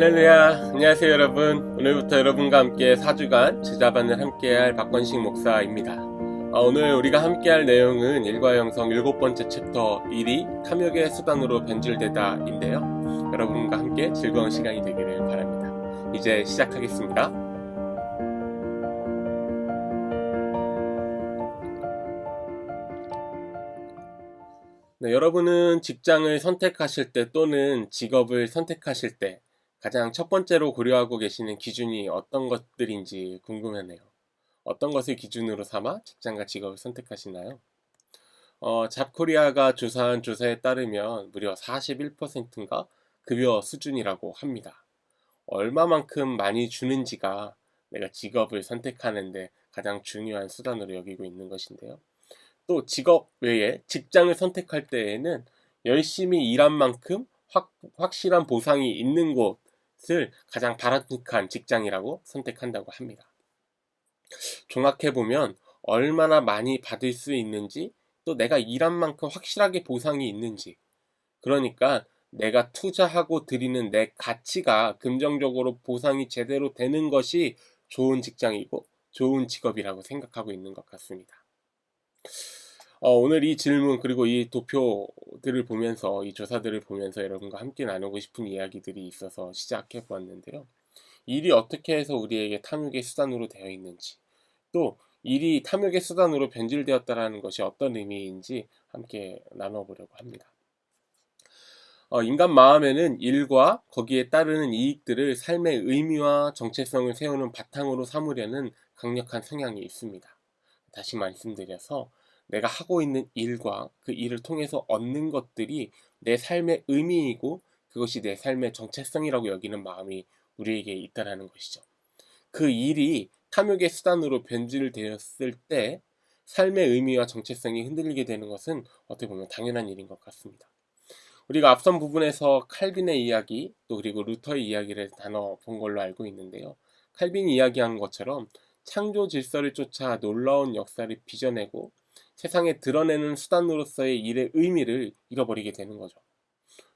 할렐루야, 안녕하세요 여러분. 오늘부터 여러분과 함께 4주간 제자반을 함께할 박건식 목사입니다. 오늘 우리가 함께할 내용은 일과형성 7번째 챕터 1이 탐욕의 수단으로 변질되다 인데요. 여러분과 함께 즐거운 시간이 되기를 바랍니다. 이제 시작하겠습니다. 네, 여러분은 직장을 선택하실 때 또는 직업을 선택하실 때 가장 첫 번째로 고려하고 계시는 기준이 어떤 것들인지 궁금하네요. 어떤 것을 기준으로 삼아 직장과 직업을 선택하시나요? 잡코리아가 조사한 조사에 따르면 무려 41%인가 급여 수준이라고 합니다. 얼마만큼 많이 주는지가 내가 직업을 선택하는데 가장 중요한 수단으로 여기고 있는 것인데요. 또 직업 외에 직장을 선택할 때에는 열심히 일한 만큼 확실한 보상이 있는 곳을 가장 바람직한 직장이라고 선택한다고 합니다. 종합해보면 얼마나 많이 받을 수 있는지, 또 내가 일한 만큼 확실하게 보상이 있는지, 그러니까 내가 투자하고 드리는 내 가치가 긍정적으로 보상이 제대로 되는 것이 좋은 직장이고 좋은 직업이라고 생각하고 있는 것 같습니다. 오늘 이 질문 그리고 이 도표들을 보면서, 이 조사들을 보면서 여러분과 함께 나누고 싶은 이야기들이 있어서 시작해 보았는데요. 일이 어떻게 해서 우리에게 탐욕의 수단으로 되어 있는지, 또 일이 탐욕의 수단으로 변질되었다는 것이 어떤 의미인지 함께 나눠보려고 합니다. 인간 마음에는 일과 거기에 따르는 이익들을 삶의 의미와 정체성을 세우는 바탕으로 삼으려는 강력한 성향이 있습니다. 다시 말씀드려서 내가 하고 있는 일과 그 일을 통해서 얻는 것들이 내 삶의 의미이고 그것이 내 삶의 정체성이라고 여기는 마음이 우리에게 있다는 것이죠. 그 일이 탐욕의 수단으로 변질되었을 때 삶의 의미와 정체성이 흔들리게 되는 것은 어떻게 보면 당연한 일인 것 같습니다. 우리가 앞선 부분에서 칼빈의 이야기, 또 그리고 루터의 이야기를 나눠본 걸로 알고 있는데요. 칼빈이 이야기한 것처럼 창조 질서를 쫓아 놀라운 역사를 빚어내고 세상에 드러내는 수단으로서의 일의 의미를 잃어버리게 되는 거죠.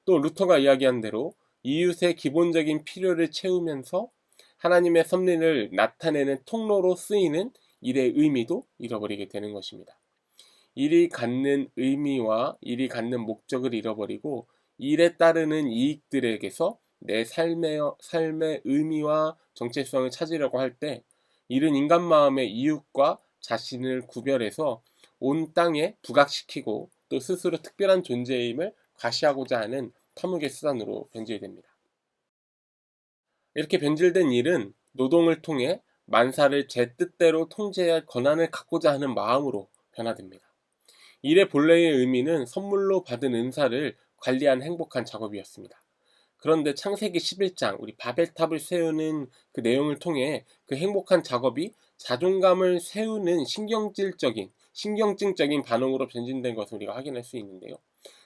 또 루터가 이야기한 대로 이웃의 기본적인 필요를 채우면서 하나님의 섭리를 나타내는 통로로 쓰이는 일의 의미도 잃어버리게 되는 것입니다. 일이 갖는 의미와 일이 갖는 목적을 잃어버리고 일에 따르는 이익들에게서 내 삶의 의미와 정체성을 찾으려고 할 때 일은 인간 마음의 이웃과 자신을 구별해서 온 땅에 부각시키고 또 스스로 특별한 존재임을 과시하고자 하는 탐욕의 수단으로 변질됩니다. 이렇게 변질된 일은 노동을 통해 만사를 제 뜻대로 통제할 권한을 갖고자 하는 마음으로 변화됩니다. 일의 본래의 의미는 선물로 받은 은사를 관리한 행복한 작업이었습니다. 그런데 창세기 11장, 우리 바벨탑을 세우는 그 내용을 통해 그 행복한 작업이 자존감을 세우는 신경증적인 반응으로 변질된 것을 우리가 확인할 수 있는데요.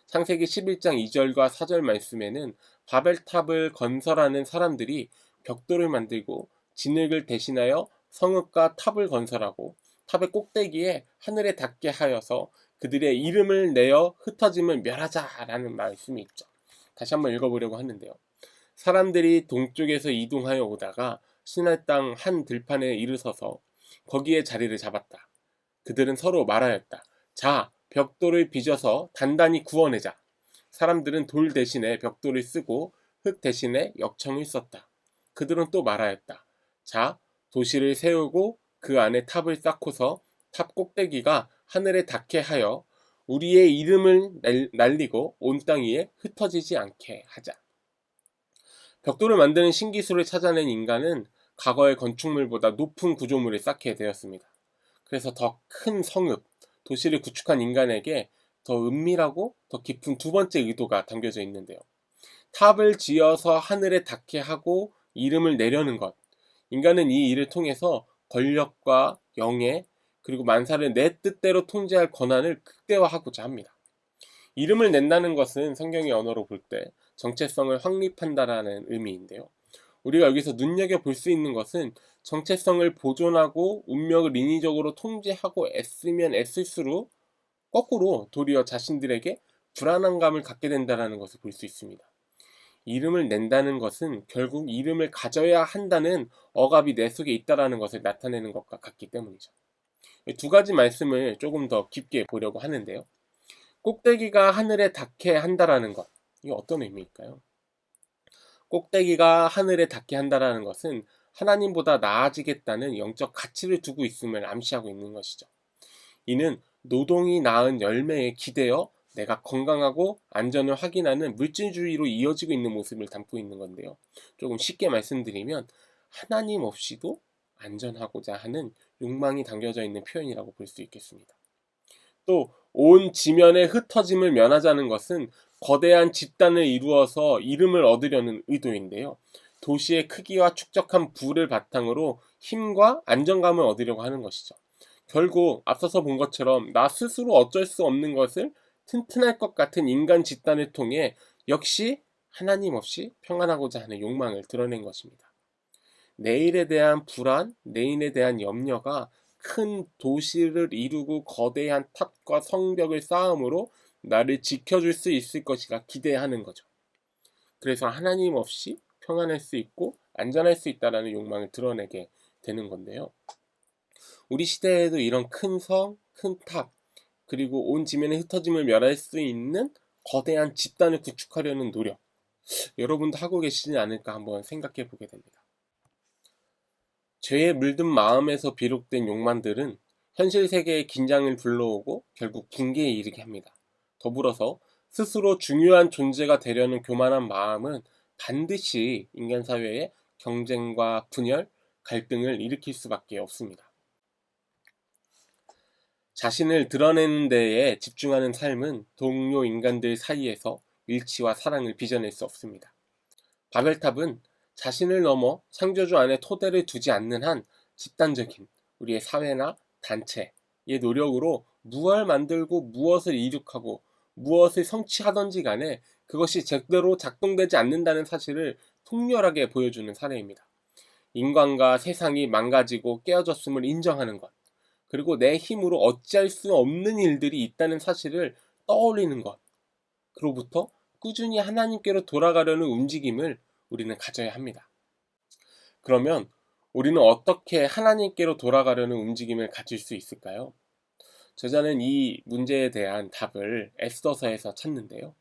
창세기 11장 2절과 4절 말씀에는 바벨탑을 건설하는 사람들이 벽돌을 만들고 진흙을 대신하여 성읍과 탑을 건설하고 탑의 꼭대기에 하늘에 닿게 하여서 그들의 이름을 내어 흩어짐을 멸하자라는 말씀이 있죠. 다시 한번 읽어보려고 하는데요. 사람들이 동쪽에서 이동하여 오다가 시내 땅 한 들판에 이르러서 거기에 자리를 잡았다. 그들은 서로 말하였다. 자, 벽돌을 빚어서 단단히 구워내자. 사람들은 돌 대신에 벽돌을 쓰고 흙 대신에 역청을 썼다. 그들은 또 말하였다. 자, 도시를 세우고 그 안에 탑을 쌓고서 탑 꼭대기가 하늘에 닿게 하여 우리의 이름을 날리고 온 땅 위에 흩어지지 않게 하자. 벽돌을 만드는 신기술을 찾아낸 인간은 과거의 건축물보다 높은 구조물을 쌓게 되었습니다. 그래서 더 큰 성읍, 도시를 구축한 인간에게 더 은밀하고 더 깊은 두 번째 의도가 담겨져 있는데요. 탑을 지어서 하늘에 닿게 하고 이름을 내려는 것. 인간은 이 일을 통해서 권력과 영예, 그리고 만사를 내 뜻대로 통제할 권한을 극대화하고자 합니다. 이름을 낸다는 것은 성경의 언어로 볼 때 정체성을 확립한다라는 의미인데요. 우리가 여기서 눈여겨볼 수 있는 것은 정체성을 보존하고 운명을 인위적으로 통제하고 애쓰면 애쓸수록 거꾸로 도리어 자신들에게 불안한 감을 갖게 된다는 것을 볼 수 있습니다. 이름을 낸다는 것은 결국 이름을 가져야 한다는 억압이 내 속에 있다라는 것을 나타내는 것과 같기 때문이죠. 두 가지 말씀을 조금 더 깊게 보려고 하는데요. 꼭대기가 하늘에 닿게 한다라는 것, 이게 어떤 의미일까요? 꼭대기가 하늘에 닿게 한다라는 것은 하나님보다 나아지겠다는 영적 가치를 두고 있음을 암시하고 있는 것이죠. 이는 노동이 낳은 열매에 기대어 내가 건강하고 안전을 확인하는 물질주의로 이어지고 있는 모습을 담고 있는 건데요. 조금 쉽게 말씀드리면 하나님 없이도 안전하고자 하는 욕망이 담겨져 있는 표현이라고 볼 수 있겠습니다. 또 온 지면의 흩어짐을 면하자는 것은 거대한 집단을 이루어서 이름을 얻으려는 의도인데요. 도시의 크기와 축적한 부를 바탕으로 힘과 안정감을 얻으려고 하는 것이죠. 결국 앞서서 본 것처럼 나 스스로 어쩔 수 없는 것을 튼튼할 것 같은 인간 집단을 통해 역시 하나님 없이 평안하고자 하는 욕망을 드러낸 것입니다. 내일에 대한 불안, 내일에 대한 염려가 큰 도시를 이루고 거대한 탑과 성벽을 쌓음으로 나를 지켜줄 수 있을 것이라 기대하는 거죠. 그래서 하나님 없이 평안할 수 있고 안전할 수 있다는 욕망을 드러내게 되는 건데요. 우리 시대에도 이런 큰 성, 큰 탑, 그리고 온 지면의 흩어짐을 멸할 수 있는 거대한 집단을 구축하려는 노력, 여러분도 하고 계시지 않을까 한번 생각해 보게 됩니다. 죄에 물든 마음에서 비롯된 욕망들은 현실 세계의 긴장을 불러오고 결국 붕괴에 이르게 합니다. 더불어서 스스로 중요한 존재가 되려는 교만한 마음은 반드시 인간 사회에 경쟁과 분열, 갈등을 일으킬 수밖에 없습니다. 자신을 드러내는 데에 집중하는 삶은 동료 인간들 사이에서 일치와 사랑을 빚어낼 수 없습니다. 바벨탑은 자신을 넘어 창조주 안에 토대를 두지 않는 한 집단적인 우리의 사회나 단체의 노력으로 무엇을 만들고 무엇을 이룩하고 무엇을 성취하던지 간에 그것이 제대로 작동되지 않는다는 사실을 통렬하게 보여주는 사례입니다. 인간과 세상이 망가지고 깨어졌음을 인정하는 것, 그리고 내 힘으로 어찌할 수 없는 일들이 있다는 사실을 떠올리는 것, 그로부터 꾸준히 하나님께로 돌아가려는 움직임을 우리는 가져야 합니다. 그러면 우리는 어떻게 하나님께로 돌아가려는 움직임을 가질 수 있을까요? 저자는 이 문제에 대한 답을 에스더서에서 찾는데요.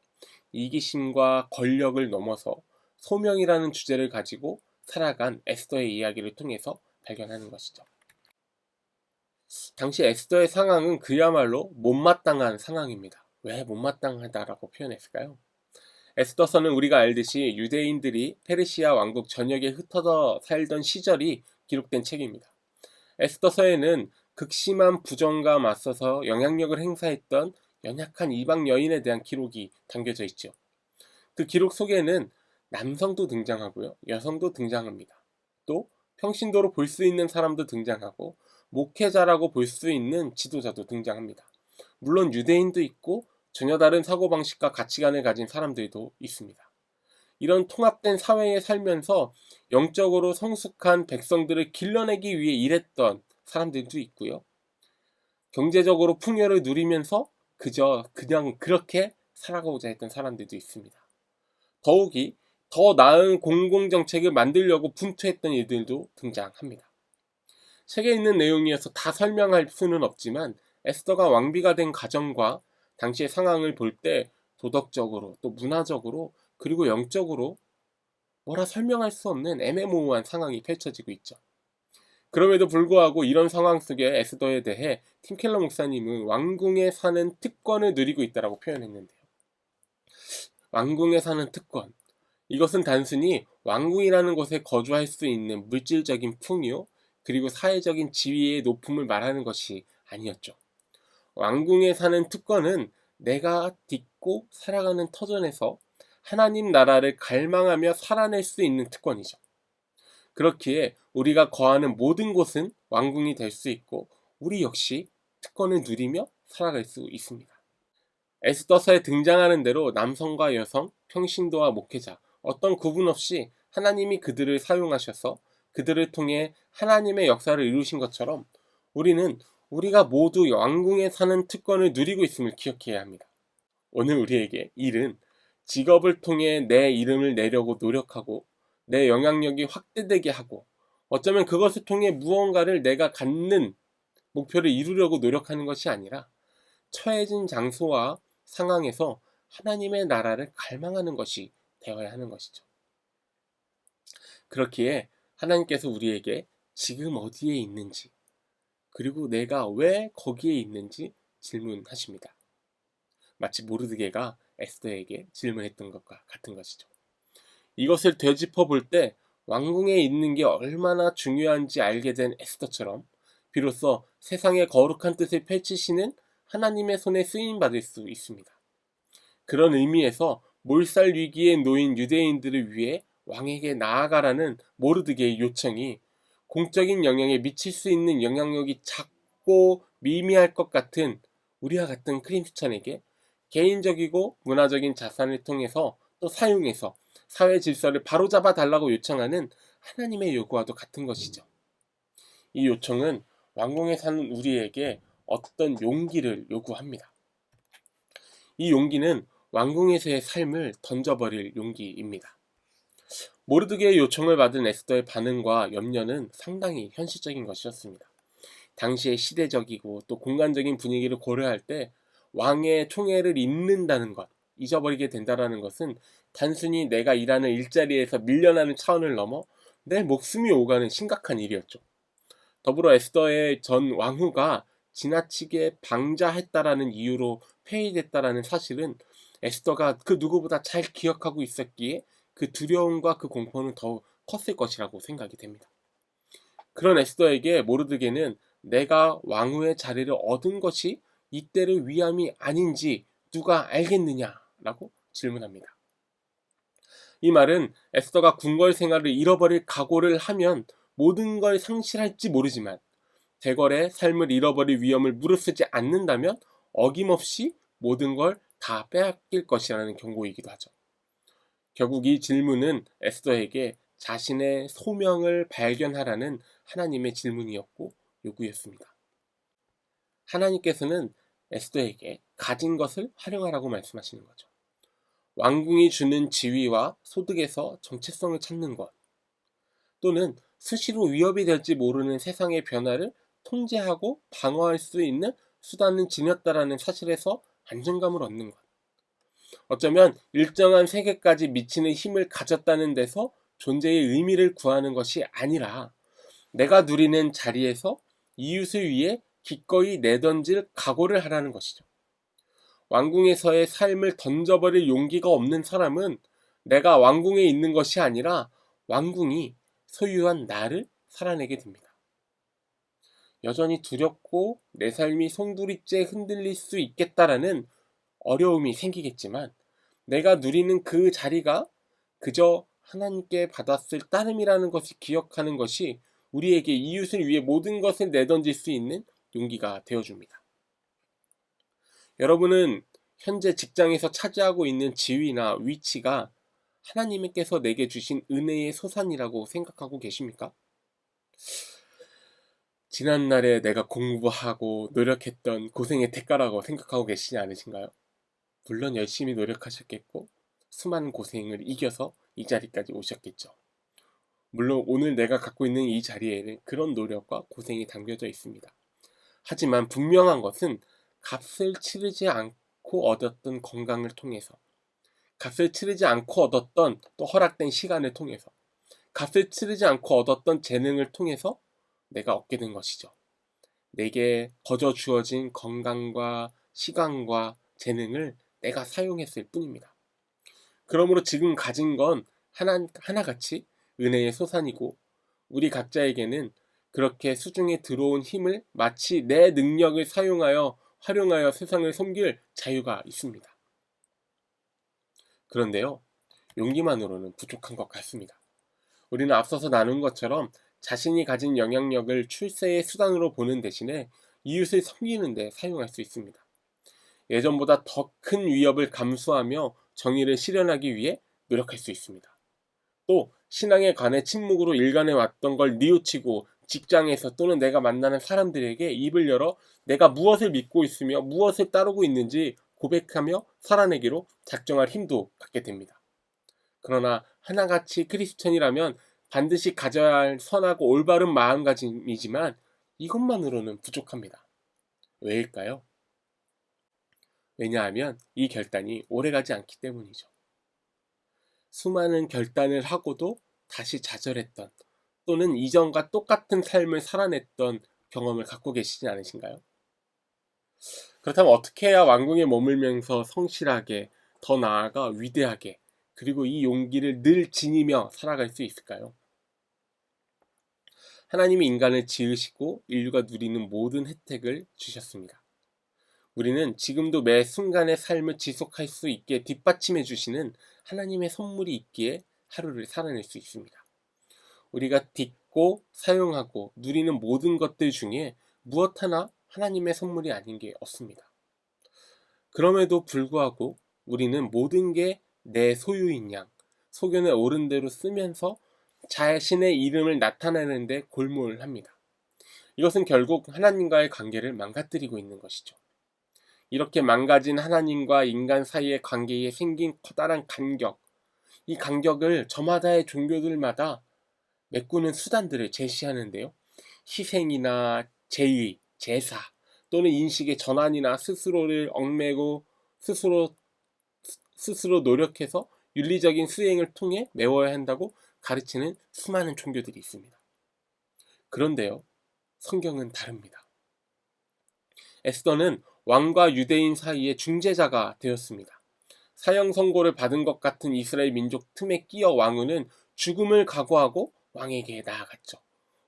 이기심과 권력을 넘어서 소명이라는 주제를 가지고 살아간 에스더의 이야기를 통해서 발견하는 것이죠. 당시 에스더의 상황은 그야말로 못마땅한 상황입니다. 왜 못마땅하다라고 표현했을까요? 에스더서는 우리가 알듯이 유대인들이 페르시아 왕국 전역에 흩어져 살던 시절이 기록된 책입니다. 에스더서에는 극심한 부정과 맞서서 영향력을 행사했던 연약한 이방 여인에 대한 기록이 담겨져 있죠. 그 기록 속에는 남성도 등장하고요, 여성도 등장합니다. 또 평신도로 볼 수 있는 사람도 등장하고 목회자라고 볼 수 있는 지도자도 등장합니다. 물론 유대인도 있고 전혀 다른 사고방식과 가치관을 가진 사람들도 있습니다. 이런 통합된 사회에 살면서 영적으로 성숙한 백성들을 길러내기 위해 일했던 사람들도 있고요. 경제적으로 풍요를 누리면서 그냥 그렇게 살아가고자 했던 사람들도 있습니다. 더욱이 더 나은 공공정책을 만들려고 분투했던 이들도 등장합니다. 책에 있는 내용이어서 다 설명할 수는 없지만 에스더가 왕비가 된 가정과 당시의 상황을 볼 때 도덕적으로 또 문화적으로 그리고 영적으로 뭐라 설명할 수 없는 애매모호한 상황이 펼쳐지고 있죠. 그럼에도 불구하고 이런 상황 속에 에스더에 대해 팀 켈러 목사님은 왕궁에 사는 특권을 누리고 있다고 표현했는데요. 왕궁에 사는 특권, 이것은 단순히 왕궁이라는 곳에 거주할 수 있는 물질적인 풍요 그리고 사회적인 지위의 높음을 말하는 것이 아니었죠. 왕궁에 사는 특권은 내가 딛고 살아가는 터전에서 하나님 나라를 갈망하며 살아낼 수 있는 특권이죠. 그렇기에 우리가 거하는 모든 곳은 왕궁이 될 수 있고 우리 역시 특권을 누리며 살아갈 수 있습니다. 에스더서에 등장하는 대로 남성과 여성, 평신도와 목회자, 어떤 구분 없이 하나님이 그들을 사용하셔서 그들을 통해 하나님의 역사를 이루신 것처럼 우리는 우리가 모두 왕궁에 사는 특권을 누리고 있음을 기억해야 합니다. 오늘 우리에게 일은 직업을 통해 내 이름을 내려고 노력하고 내 영향력이 확대되게 하고 어쩌면 그것을 통해 무언가를 내가 갖는 목표를 이루려고 노력하는 것이 아니라 처해진 장소와 상황에서 하나님의 나라를 갈망하는 것이 되어야 하는 것이죠. 그렇기에 하나님께서 우리에게 지금 어디에 있는지 그리고 내가 왜 거기에 있는지 질문하십니다. 마치 모르드게가 에스더에게 질문했던 것과 같은 것이죠. 이것을 되짚어 볼 때 왕궁에 있는 게 얼마나 중요한지 알게 된 에스더처럼 비로소 세상의 거룩한 뜻을 펼치시는 하나님의 손에 쓰임받을 수 있습니다. 그런 의미에서 몰살 위기에 놓인 유대인들을 위해 왕에게 나아가라는 모르드게의 요청이 공적인 영향에 미칠 수 있는 영향력이 작고 미미할 것 같은 우리와 같은 크리스천에게 개인적이고 문화적인 자산을 통해서 또 사용해서 사회 질서를 바로잡아 달라고 요청하는 하나님의 요구와도 같은 것이죠. 이 요청은 왕궁에 사는 우리에게 어떤 용기를 요구합니다. 이 용기는 왕궁에서의 삶을 던져버릴 용기입니다. 모르드게의 요청을 받은 에스더의 반응과 염려는 상당히 현실적인 것이었습니다. 당시의 시대적이고 또 공간적인 분위기를 고려할 때 왕의 총애를 잊는다는 것, 잊어버리게 된다는 것은 단순히 내가 일하는 일자리에서 밀려나는 차원을 넘어 내 목숨이 오가는 심각한 일이었죠. 더불어 에스더의 전 왕후가 지나치게 방자했다라는 이유로 폐위됐다라는 사실은 에스더가 그 누구보다 잘 기억하고 있었기에 그 두려움과 그 공포는 더욱 컸을 것이라고 생각이 됩니다. 그런 에스더에게 모르드게는 내가 왕후의 자리를 얻은 것이 이때를 위함이 아닌지 누가 알겠느냐라고 질문합니다. 이 말은 에스더가 궁궐 생활을 잃어버릴 각오를 하면 모든 걸 상실할지 모르지만 대궐의 삶을 잃어버릴 위험을 무릅쓰지 않는다면 어김없이 모든 걸 다 빼앗길 것이라는 경고이기도 하죠. 결국 이 질문은 에스더에게 자신의 소명을 발견하라는 하나님의 질문이었고 요구였습니다. 하나님께서는 에스더에게 가진 것을 활용하라고 말씀하시는 거죠. 왕궁이 주는 지위와 소득에서 정체성을 찾는 것, 또는 수시로 위협이 될지 모르는 세상의 변화를 통제하고 방어할 수 있는 수단을 지녔다라는 사실에서 안정감을 얻는 것. 어쩌면 일정한 세계까지 미치는 힘을 가졌다는 데서 존재의 의미를 구하는 것이 아니라 내가 누리는 자리에서 이웃을 위해 기꺼이 내던질 각오를 하라는 것이죠. 왕궁에서의 삶을 던져버릴 용기가 없는 사람은 내가 왕궁에 있는 것이 아니라 왕궁이 소유한 나를 살아내게 됩니다. 여전히 두렵고 내 삶이 송두리째 흔들릴 수 있겠다라는 어려움이 생기겠지만 내가 누리는 그 자리가 그저 하나님께 받았을 따름이라는 것을 기억하는 것이 우리에게 이웃을 위해 모든 것을 내던질 수 있는 용기가 되어줍니다. 여러분은 현재 직장에서 차지하고 있는 지위나 위치가 하나님께서 내게 주신 은혜의 소산이라고 생각하고 계십니까? 지난날에 내가 공부하고 노력했던 고생의 대가라고 생각하고 계시지 않으신가요? 물론 열심히 노력하셨겠고 수많은 고생을 이겨서 이 자리까지 오셨겠죠. 물론 오늘 내가 갖고 있는 이 자리에는 그런 노력과 고생이 담겨져 있습니다. 하지만 분명한 것은 값을 치르지 않고 얻었던 건강을 통해서, 값을 치르지 않고 얻었던 또 허락된 시간을 통해서, 값을 치르지 않고 얻었던 재능을 통해서 내가 얻게 된 것이죠. 내게 거저 주어진 건강과 시간과 재능을 내가 사용했을 뿐입니다. 그러므로 지금 가진 건 하나같이 은혜의 소산이고 우리 각자에게는 그렇게 수중에 들어온 힘을 마치 내 능력을 활용하여 세상을 섬길 자유가 있습니다. 그런데요, 용기만으로는 부족한 것 같습니다. 우리는 앞서서 나눈 것처럼 자신이 가진 영향력을 출세의 수단으로 보는 대신에 이웃을 섬기는 데 사용할 수 있습니다. 예전보다 더 큰 위협을 감수하며 정의를 실현하기 위해 노력할 수 있습니다. 또 신앙에 관해 침묵으로 일관해 왔던 걸 뉘우치고 직장에서 또는 내가 만나는 사람들에게 입을 열어 내가 무엇을 믿고 있으며 무엇을 따르고 있는지 고백하며 살아내기로 작정할 힘도 갖게 됩니다. 그러나 하나같이 크리스천이라면 반드시 가져야 할 선하고 올바른 마음가짐이지만 이것만으로는 부족합니다. 왜일까요? 왜냐하면 이 결단이 오래가지 않기 때문이죠. 수많은 결단을 하고도 다시 좌절했던 또는 이전과 똑같은 삶을 살아냈던 경험을 갖고 계시지 않으신가요? 그렇다면 어떻게 해야 왕궁에 머물면서 성실하게, 더 나아가 위대하게, 그리고 이 용기를 늘 지니며 살아갈 수 있을까요? 하나님이 인간을 지으시고 인류가 누리는 모든 혜택을 주셨습니다. 우리는 지금도 매 순간의 삶을 지속할 수 있게 뒷받침해 주시는 하나님의 선물이 있기에 하루를 살아낼 수 있습니다. 우리가 딛고 사용하고 누리는 모든 것들 중에 무엇 하나 하나님의 선물이 아닌 게 없습니다. 그럼에도 불구하고 우리는 모든 게 내 소유인 양, 소견에 옳은 대로 쓰면서 자신의 이름을 나타내는 데 골몰합니다. 이것은 결국 하나님과의 관계를 망가뜨리고 있는 것이죠. 이렇게 망가진 하나님과 인간 사이의 관계에 생긴 커다란 간격, 이 간격을 저마다의 종교들마다 메꾸는 수단들을 제시하는데요. 희생이나 제의, 제사, 또는 인식의 전환이나 스스로를 얽매고 스스로 노력해서 윤리적인 수행을 통해 메워야 한다고 가르치는 수많은 종교들이 있습니다. 그런데요, 성경은 다릅니다. 에스더는 왕과 유대인 사이의 중재자가 되었습니다. 사형 선고를 받은 것 같은 이스라엘 민족 틈에 끼어 왕후는 죽음을 각오하고 왕에게 나아갔죠.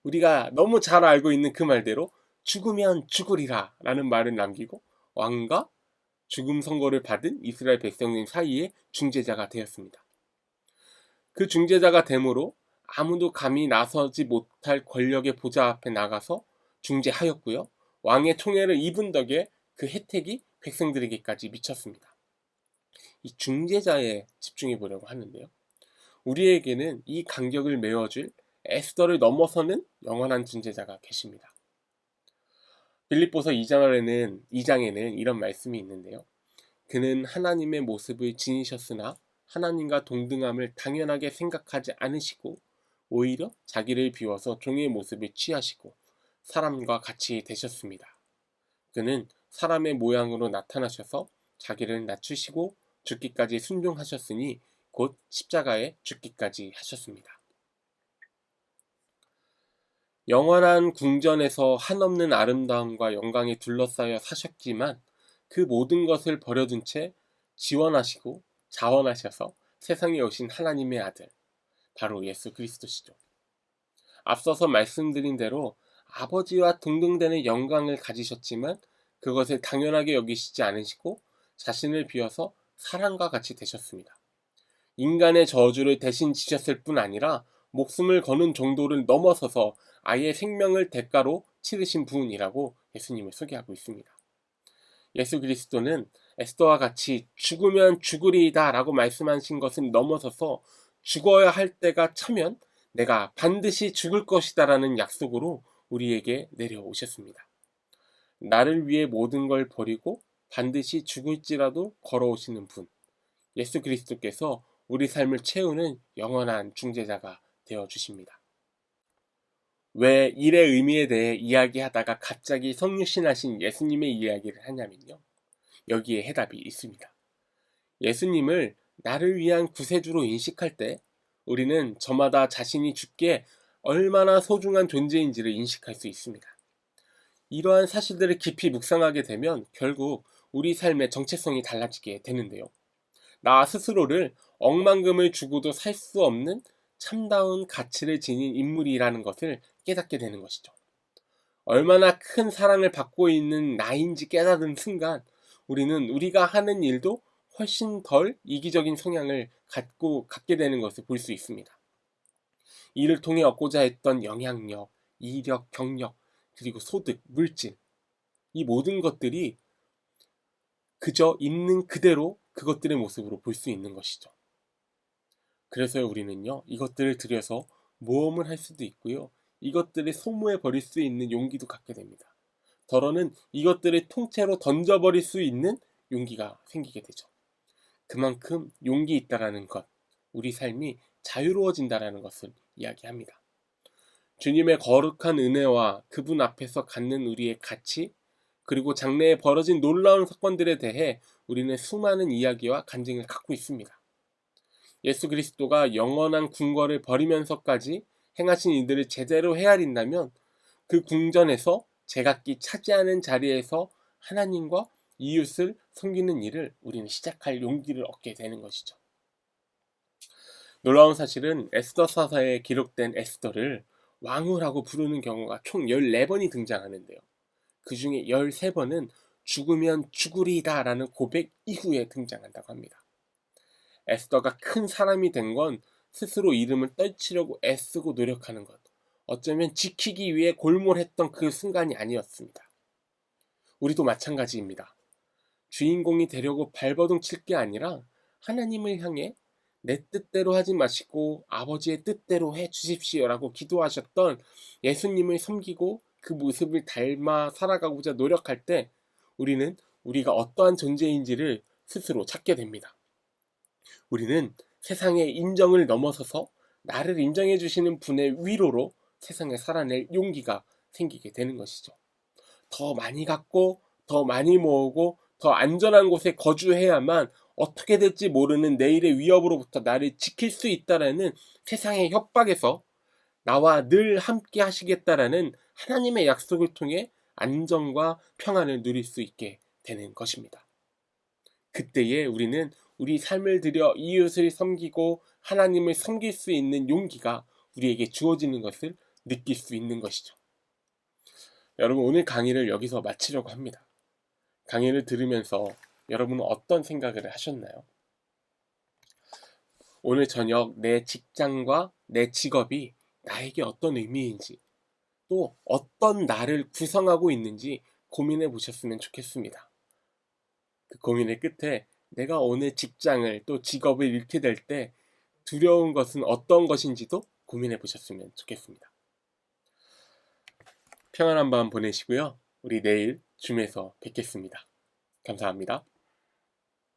우리가 너무 잘 알고 있는 그 말대로 죽으면 죽으리라 라는 말을 남기고 왕과 죽음 선고를 받은 이스라엘 백성들 사이에 중재자가 되었습니다. 그 중재자가 됨으로 아무도 감히 나서지 못할 권력의 보좌 앞에 나가서 중재하였고요. 왕의 총애를 입은 덕에 그 혜택이 백성들에게까지 미쳤습니다. 이 중재자에 집중해 보려고 하는데요. 우리에게는 이 간격을 메워줄 에스더를 넘어서는 영원한 중재자가 계십니다. 빌립보서 2장에는 이런 말씀이 있는데요. 그는 하나님의 모습을 지니셨으나 하나님과 동등함을 당연하게 생각하지 않으시고 오히려 자기를 비워서 종의 모습을 취하시고 사람과 같이 되셨습니다. 그는 사람의 모양으로 나타나셔서 자기를 낮추시고 죽기까지 순종하셨으니 곧 십자가에 죽기까지 하셨습니다. 영원한 궁전에서 한없는 아름다움과 영광에 둘러싸여 사셨지만 그 모든 것을 버려둔 채 지원하시고 자원하셔서 세상에 오신 하나님의 아들, 바로 예수 그리스도시죠. 앞서서 말씀드린 대로 아버지와 동등되는 영광을 가지셨지만 그것을 당연하게 여기시지 않으시고 자신을 비워서 사람과 같이 되셨습니다. 인간의 저주를 대신 지셨을 뿐 아니라 목숨을 거는 정도를 넘어서서 아예 생명을 대가로 치르신 분이라고 예수님을 소개하고 있습니다. 예수 그리스도는 에스더와 같이 죽으면 죽으리이다 라고 말씀하신 것을 넘어서서 죽어야 할 때가 차면 내가 반드시 죽을 것이다 라는 약속으로 우리에게 내려오셨습니다. 나를 위해 모든 걸 버리고 반드시 죽을지라도 걸어오시는 분, 예수 그리스도께서 우리 삶을 채우는 영원한 중재자가 되어주십니다. 왜 일의 의미에 대해 이야기하다가 갑자기 성육신하신 예수님의 이야기를 하냐면요. 여기에 해답이 있습니다. 예수님을 나를 위한 구세주로 인식할 때 우리는 저마다 자신이 죽기에 얼마나 소중한 존재인지를 인식할 수 있습니다. 이러한 사실들을 깊이 묵상하게 되면 결국 우리 삶의 정체성이 달라지게 되는데요. 나 스스로를 억만금을 주고도 살 수 없는 참다운 가치를 지닌 인물이라는 것을 깨닫게 되는 것이죠. 얼마나 큰 사랑을 받고 있는 나인지 깨닫는 순간 우리는 우리가 하는 일도 훨씬 덜 이기적인 성향을 갖게 되는 것을 볼 수 있습니다. 이를 통해 얻고자 했던 영향력, 이력, 경력, 그리고 소득, 물질, 이 모든 것들이 그저 있는 그대로 그것들의 모습으로 볼 수 있는 것이죠. 그래서 우리는요, 이것들을 들여서 모험을 할 수도 있고요. 이것들을 소모해 버릴 수 있는 용기도 갖게 됩니다. 더러는 이것들을 통째로 던져버릴 수 있는 용기가 생기게 되죠. 그만큼 용기 있다라는 것, 우리 삶이 자유로워진다라는 것을 이야기합니다. 주님의 거룩한 은혜와 그분 앞에서 갖는 우리의 가치, 그리고 장래에 벌어진 놀라운 사건들에 대해 우리는 수많은 이야기와 간증을 갖고 있습니다. 예수 그리스도가 영원한 궁궐을 버리면서까지 행하신 일들을 제대로 헤아린다면 그 궁전에서 제각기 차지하는 자리에서 하나님과 이웃을 섬기는 일을 우리는 시작할 용기를 얻게 되는 것이죠. 놀라운 사실은 에스더서서에 기록된 에스더를 왕후라고 부르는 경우가 총 14번이 등장하는데요. 그 중에 13번은 죽으면 죽으리다 라는 고백 이후에 등장한다고 합니다. 에스더가 큰 사람이 된 건 스스로 이름을 떨치려고 애쓰고 노력하는 것, 어쩌면 지키기 위해 골몰했던 그 순간이 아니었습니다. 우리도 마찬가지입니다. 주인공이 되려고 발버둥 칠 게 아니라 하나님을 향해 내 뜻대로 하지 마시고 아버지의 뜻대로 해 주십시오라고 기도하셨던 예수님을 섬기고 그 모습을 닮아 살아가고자 노력할 때 우리는 우리가 어떠한 존재인지를 스스로 찾게 됩니다. 우리는 세상의 인정을 넘어서서 나를 인정해 주시는 분의 위로로 세상을 살아낼 용기가 생기게 되는 것이죠. 더 많이 갖고 더 많이 모으고 더 안전한 곳에 거주해야만 어떻게 될지 모르는 내일의 위협으로부터 나를 지킬 수 있다라는 세상의 협박에서 나와 늘 함께 하시겠다라는 하나님의 약속을 통해 안정과 평안을 누릴 수 있게 되는 것입니다. 그때에 우리는 우리 삶을 들여 이웃을 섬기고 하나님을 섬길 수 있는 용기가 우리에게 주어지는 것을 느낄 수 있는 것이죠. 여러분, 오늘 강의를 여기서 마치려고 합니다. 강의를 들으면서 여러분은 어떤 생각을 하셨나요? 오늘 저녁 내 직장과 내 직업이 나에게 어떤 의미인지, 또 어떤 나를 구성하고 있는지 고민해 보셨으면 좋겠습니다. 그 고민의 끝에 내가 오늘 직장을 또 직업을 잃게 될 때 두려운 것은 어떤 것인지도 고민해 보셨으면 좋겠습니다. 평안한 밤 보내시고요. 우리 내일 줌에서 뵙겠습니다. 감사합니다.